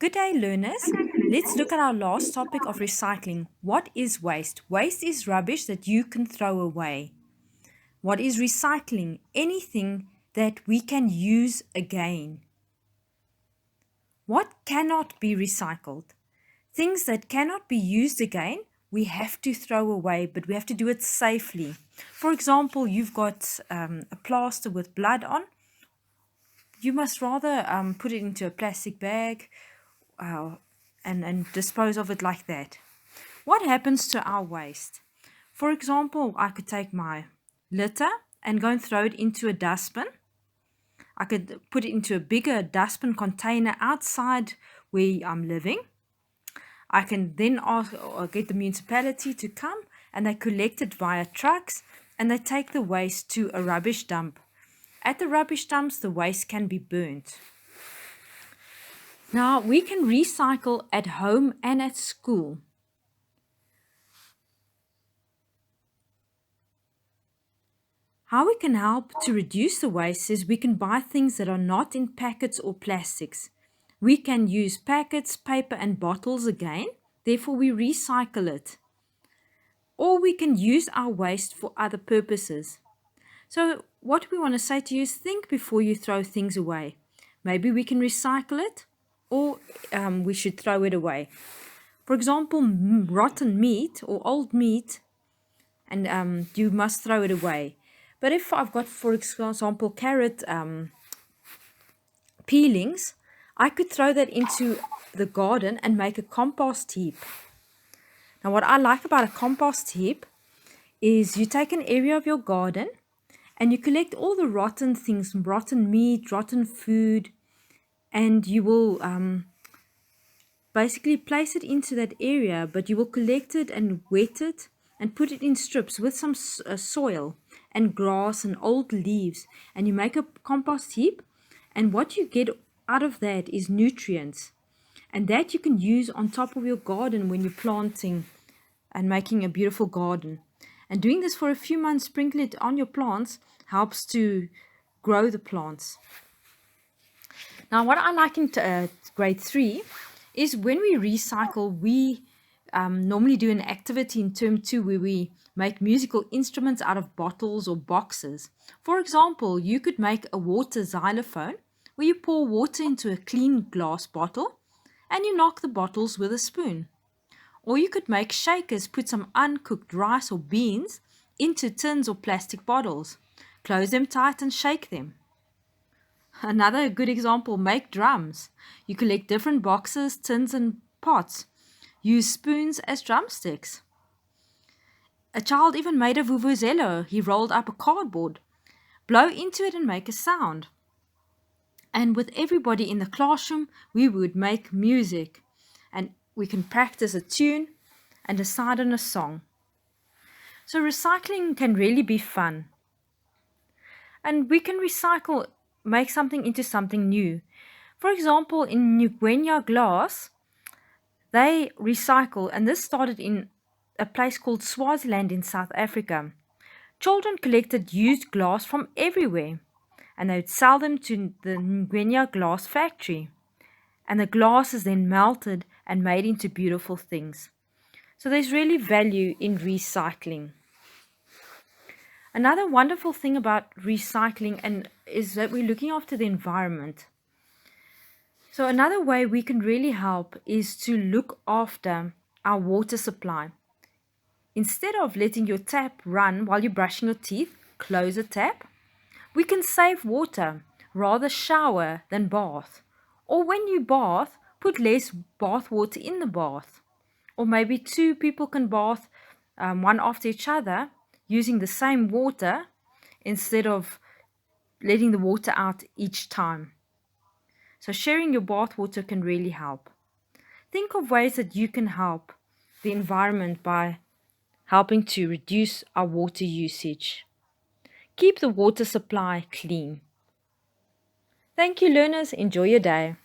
Good day, learners. Let's look at our last topic of recycling. What is waste? Waste is rubbish that you can throw away. What is recycling? Anything that we can use again. What cannot be recycled? Things that cannot be used again, we have to throw away, but we have to do it safely. For example, you've got a plaster with blood on. You must rather put it into a plastic bag and dispose of it like that. What happens to our waste? For example, I could take my litter and go and throw it into a dustbin. I could put it into a bigger dustbin container outside where I'm living. I can then ask or get the municipality to come and they collect it via trucks and they take the waste to a rubbish dump. At the rubbish dumps, the waste can be burnt. Now, we can recycle at home and at school. How we can help to reduce the waste is we can buy things that are not in packets or plastics. We can use packets, paper and bottles again, therefore we recycle it. Or we can use our waste for other purposes. So what we want to say to you is think before you throw things away. Maybe we can recycle it or we should throw it away. For example, rotten meat or old meat, and you must throw it away. But if I've got, for example, carrot peelings, I could throw that into the garden and make a compost heap. Now, what I like about a compost heap is you take an area of your garden and you collect all the rotten things, rotten meat, rotten food, and you will basically place it into that area, but you will collect it and wet it and put it in strips with some soil and grass and old leaves, and you make a compost heap, and what you get out of that is nutrients, and that you can use on top of your garden when you're planting and making a beautiful garden. And doing this for a few months, sprinkle it on your plants, helps to grow the plants. Now, what I like in grade 3 is when we recycle, we normally do an activity in term 2 where we make musical instruments out of bottles or boxes. For example, you could make a water xylophone where you pour water into a clean glass bottle and you knock the bottles with a spoon. Or you could make shakers, put some uncooked rice or beans into tins or plastic bottles. Close them tight and shake them. Another good example, make drums. You collect different boxes, tins and pots. Use spoons as drumsticks. A child even made a vuvuzela. He rolled up a cardboard. Blow into it and make a sound. And with everybody in the classroom, we would make music. And we can practice a tune and decide on a song. So recycling can really be fun. And we can recycle, make something into something new. For example, in Gr3 glass, they recycle, and this started in a place called Swaziland in South Africa. Children collected used glass from everywhere, and they would sell them to the Gr3 glass factory. And the glass is then melted and made into beautiful things. So there's really value in recycling. Another wonderful thing about recycling is that we're looking after the environment. So another way we can really help is to look after our water supply. Instead of letting your tap run while you're brushing your teeth, close the tap. We can save water, rather shower than bath. Or when you bath, put less bath water in the bath. Or maybe 2 people can bath one after each other using the same water instead of letting the water out each time. So sharing your bath water can really help. Think of ways that you can help the environment by helping to reduce our water usage. Keep the water supply clean. Thank you, learners. Enjoy your day.